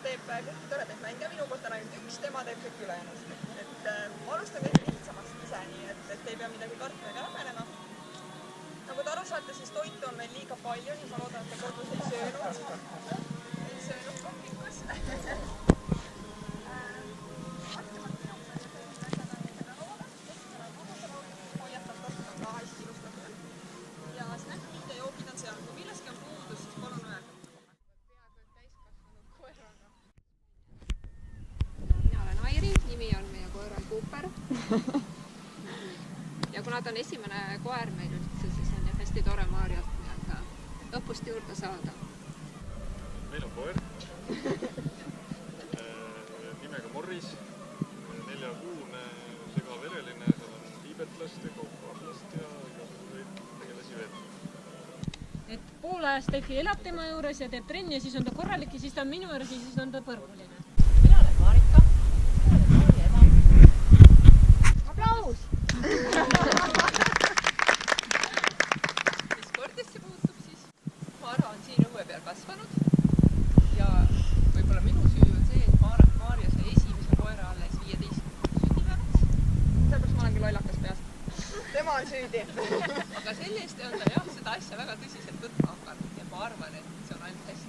teeb kõiki toredaid mänge, minu poolt on ainult üks, tema teeb kõik ülejäänud. Et ma alustan kõige lihtsamast ise, nii et ei pea midagi kartma ega häbenema. Nagu te aru saate, siis toitu on meil liiga palju, siis ma loodan, et te kodus ei söönud kohvikus. Ja kuna ta on esimene koer meil üldse, siis on hästi tore Maarjalt õppust juurde saada. Meil on koer, nimega Morris, 4-kuune segavereline, seal on tiibetlast ja kaukaarlast ja igasuguseid tegelasi veel. Et pool ajast Steffi elab tema juures ja teeb trenni ja siis on ta korralik ja siis ta on minu juures ja siis on ta põrguline. Mina olen Marika. Aplaus! Mis spordisse puutub siis? Maara on siin õue peal kasvanud ja võib-olla minu süü on see, et Maarja sai esimese koera alles 15 sünnipäevaks. Sellepärast ma olengi lollakas peas. Tema on süüdi. Aga selle eest on ta jah seda asja väga tõsiselt võtma hakanud ja ma arvan, et see on ainult hästi.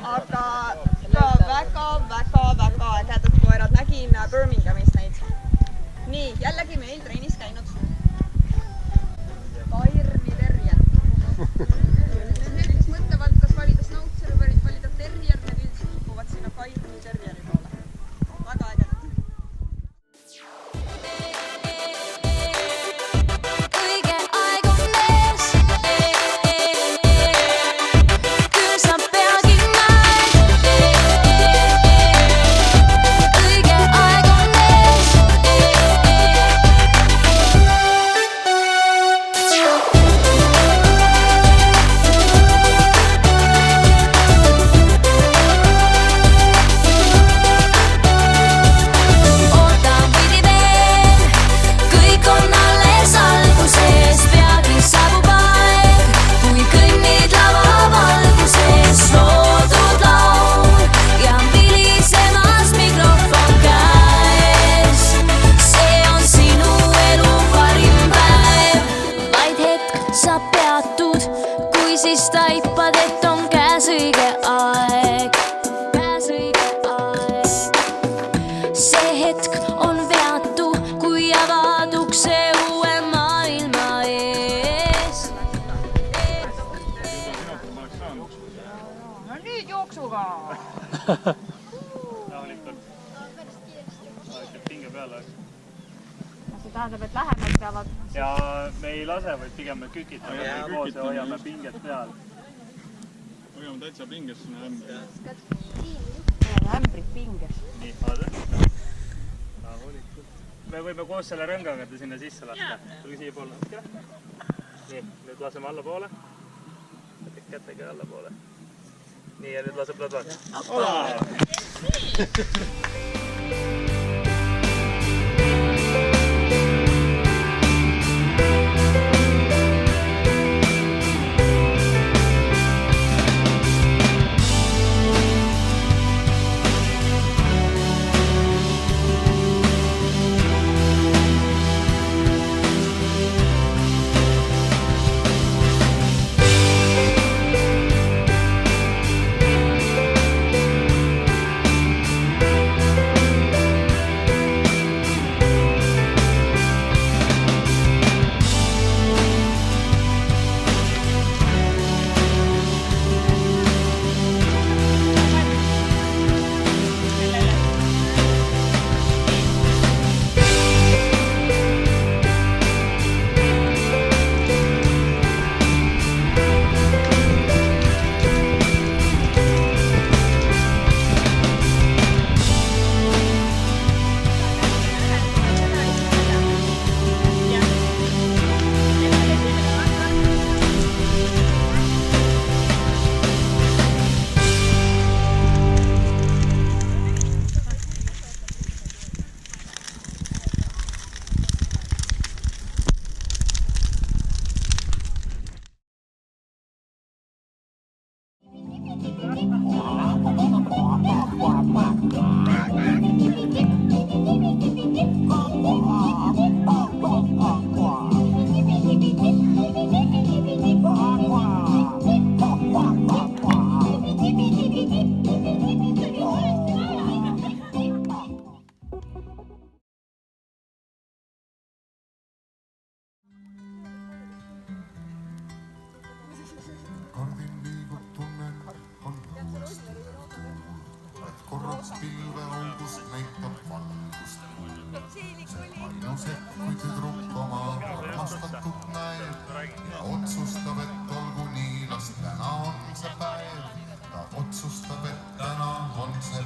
Aga väga ägedad koerad. Nägin Birminghamis neid. Nii, jällegi meil treenis käinud. Kairni Terrier. Need, kes mõtlevad, kas valida Schnauzer või valida Terrier, need üldiselt kipuvad sinna Kairni Terrieri poole. Väga ägedad. Rahulikult. Pinge peale. See tähendab, et lähemalt peavad. Ja me ei lase, vaid pigem me kükitame koos ja hoiame pinget peal. Hoiame täitsa pinges sinna ämbri. Ämbrid pinges. Nii, vaada. Rahulikult. Me võime koos selle rõngaga sinna sisse lasta. Tulge siia poole. Nii, nüüd laseme alla poole. Kätega alla poole. Nii, ja nüüd laseb lõdvaks. korraks pilveaugust näitab valgust. See ainus hetk, kui tüdruk oma armastatud näeb ja otsustab, et olgu nii, las täna on see päev. Ta otsustab, et täna on see